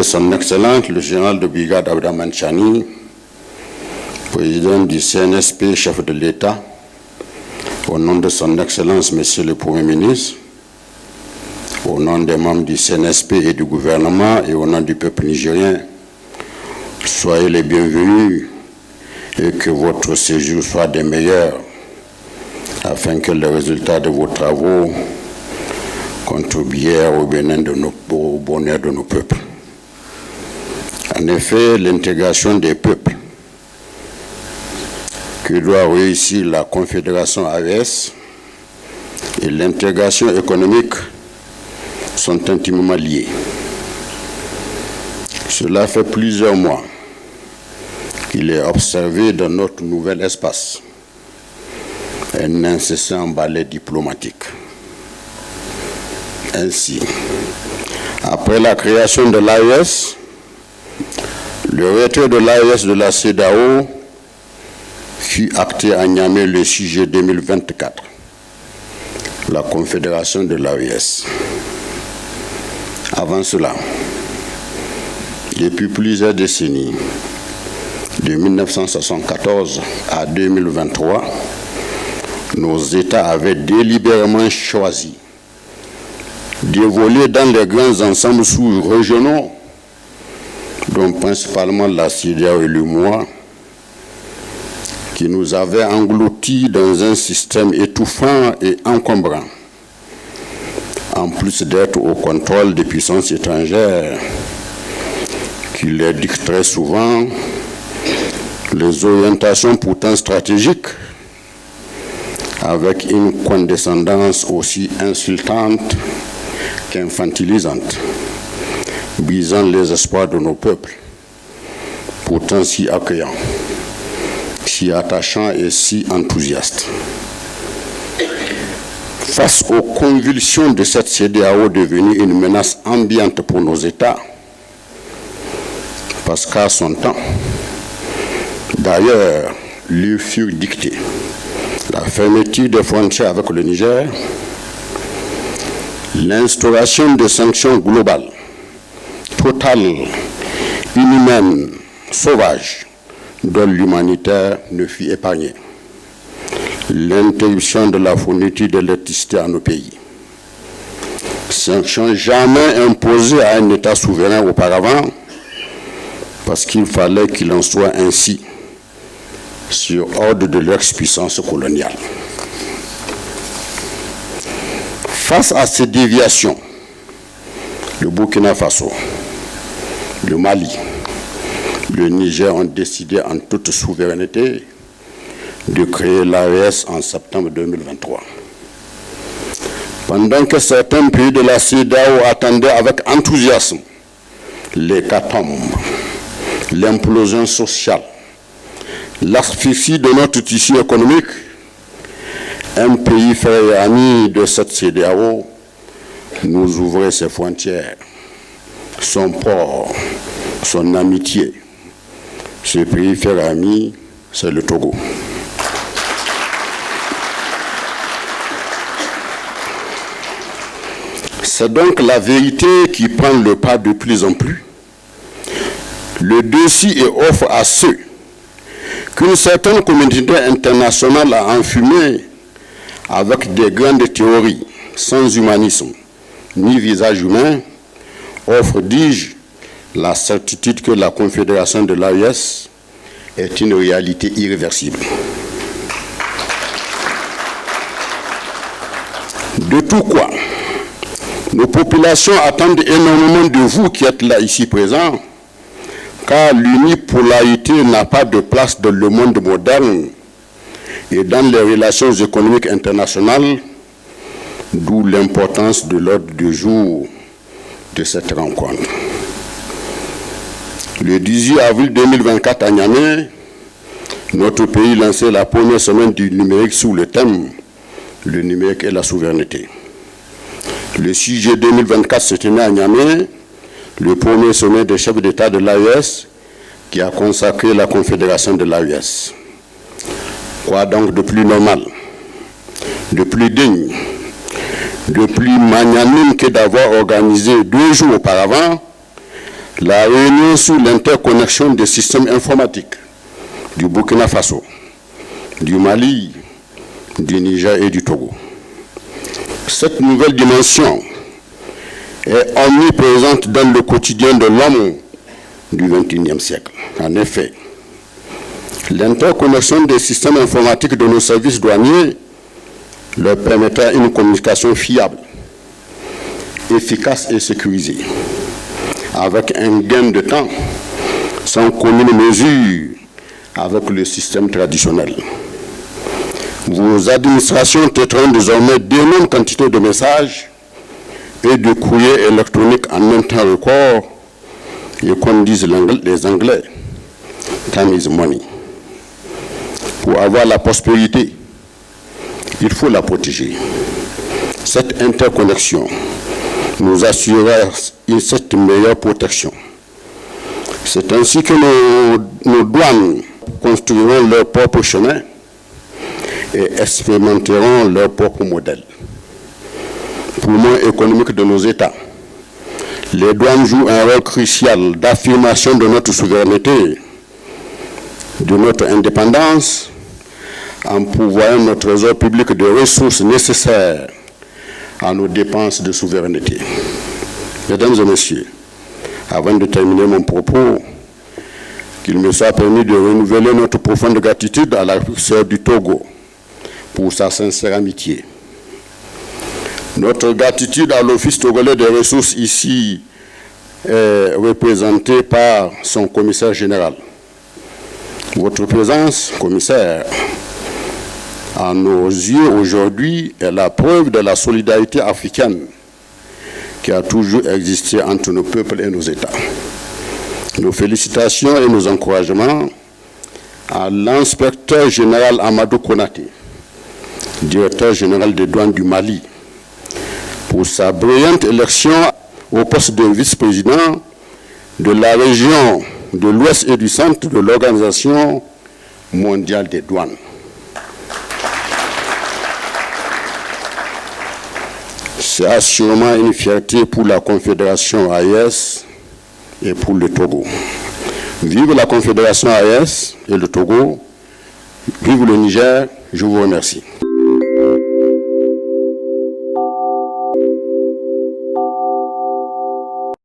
de son Excellence, le général de brigade Abdraman Chani, président du CNSP, chef de l'État, au nom de son Excellence, Monsieur le Premier ministre, au nom des membres du CNSP et du gouvernement et au nom du peuple nigérien, soyez les bienvenus et que votre séjour soit des meilleurs, afin que le résultat de vos travaux contribue au bonheur de nos peuples. En effet, l'intégration des peuples que doit réussir la Confédération AES et l'intégration économique sont intimement liés. Cela fait plusieurs mois qu'il est observé dans notre nouvel espace un incessant balai diplomatique. Ainsi, après la création de l'AES, le retrait de l'AES de la CEDEAO fut acté à Niamey le 6 juillet 2024, la confédération de l'AES. Avant cela, depuis plusieurs décennies, de 1974 à 2023, nos États avaient délibérément choisi d'évoluer dans les grands ensembles sous-régionaux, dont principalement la CEDEAO et l'UEMOA, qui nous avaient engloutis dans un système étouffant et encombrant, en plus d'être au contrôle des puissances étrangères, qui leur dictent très souvent les orientations pourtant stratégiques, avec une condescendance aussi insultante qu'infantilisante, brisant les espoirs de nos peuples, pourtant si accueillants, si attachants et si enthousiastes. Face aux convulsions de cette CEDEAO devenue une menace ambiante pour nos États, parce qu'à son temps, d'ailleurs, lui fut dictée la fermeture des frontières avec le Niger, l'instauration de sanctions globales, totales, inhumaines, sauvages, dont l'humanitaire ne fut épargné, l'interruption de la fourniture d'électricité à nos pays, sanctions jamais imposées à un État souverain auparavant, parce qu'il fallait qu'il en soit ainsi, sur ordre de l'ex-puissance coloniale. Face à ces déviations, le Burkina Faso, le Mali, le Niger ont décidé en toute souveraineté de créer l'AES en septembre 2023. Pendant que certains pays de la CEDEAO attendaient avec enthousiasme l'hécatombe, l'implosion sociale, l'asphyxie de notre tissu économique, un pays frère et ami de cette CEDEAO nous ouvrait ses frontières, son port, son amitié. Ce pays frère et ami, c'est le Togo. C'est donc la vérité qui prend le pas de plus en plus. Le défi est offre à ceux qu'une certaine communauté internationale a enfumé avec des grandes théories, sans humanisme, ni visage humain, offre, dis-je, la certitude que la confédération de l'AES est une réalité irréversible. De tout quoi, nos populations attendent énormément de vous qui êtes là ici présents, car l'unipolarité n'a pas de place dans le monde moderne et dans les relations économiques internationales, d'où l'importance de l'ordre du jour de cette rencontre. Le 18 avril 2024 à Niamey, notre pays lançait la première semaine du numérique sous le thème « Le numérique et la souveraineté ». Le 6 juillet 2024 se tenait à Niamey le premier sommet des chefs d'État de l'AES qui a consacré la confédération de l'AES. Quoi donc de plus normal, de plus digne, de plus magnanime que d'avoir organisé 2 jours auparavant la réunion sur l'interconnexion des systèmes informatiques du Burkina Faso, du Mali, du Niger et du Togo. Cette nouvelle dimension est omniprésente dans le quotidien de l'homme du XXIe siècle. En effet, l'interconnexion des systèmes informatiques de nos services douaniers leur permettra une communication fiable, efficace et sécurisée, avec un gain de temps sans commune mesure avec le système traditionnel. Vos administrations traiteront désormais d'énormes quantités de messages et de courriers électroniques en un temps record, et comme disent les Anglais, time is money. Pour avoir la prospérité, il faut la protéger. Cette interconnexion nous assurera cette meilleure protection. C'est ainsi que nos douanes construiront leur propre chemin et expérimenteront leur propre modèle. Poumon économique de nos États, les douanes jouent un rôle crucial d'affirmation de notre souveraineté, de notre indépendance, en pourvoyant notre trésor public de ressources nécessaires à nos dépenses de souveraineté. Mesdames et messieurs, avant de terminer mon propos, qu'il me soit permis de renouveler notre profonde gratitude à la sœur du Togo pour sa sincère amitié. Notre gratitude à l'Office togolais des ressources ici est représentée par son commissaire général. Votre présence, commissaire, à nos yeux aujourd'hui est la preuve de la solidarité africaine qui a toujours existé entre nos peuples et nos États. Nos félicitations et nos encouragements à l'inspecteur général Amadou Konaté, directeur général des douanes du Mali, pour sa brillante élection au poste de vice-président de la région de l'Ouest et du Centre de l'Organisation mondiale des douanes. C'est assurément une fierté pour la Confédération AES et pour le Togo. Vive la Confédération AES et le Togo, vive le Niger, je vous remercie.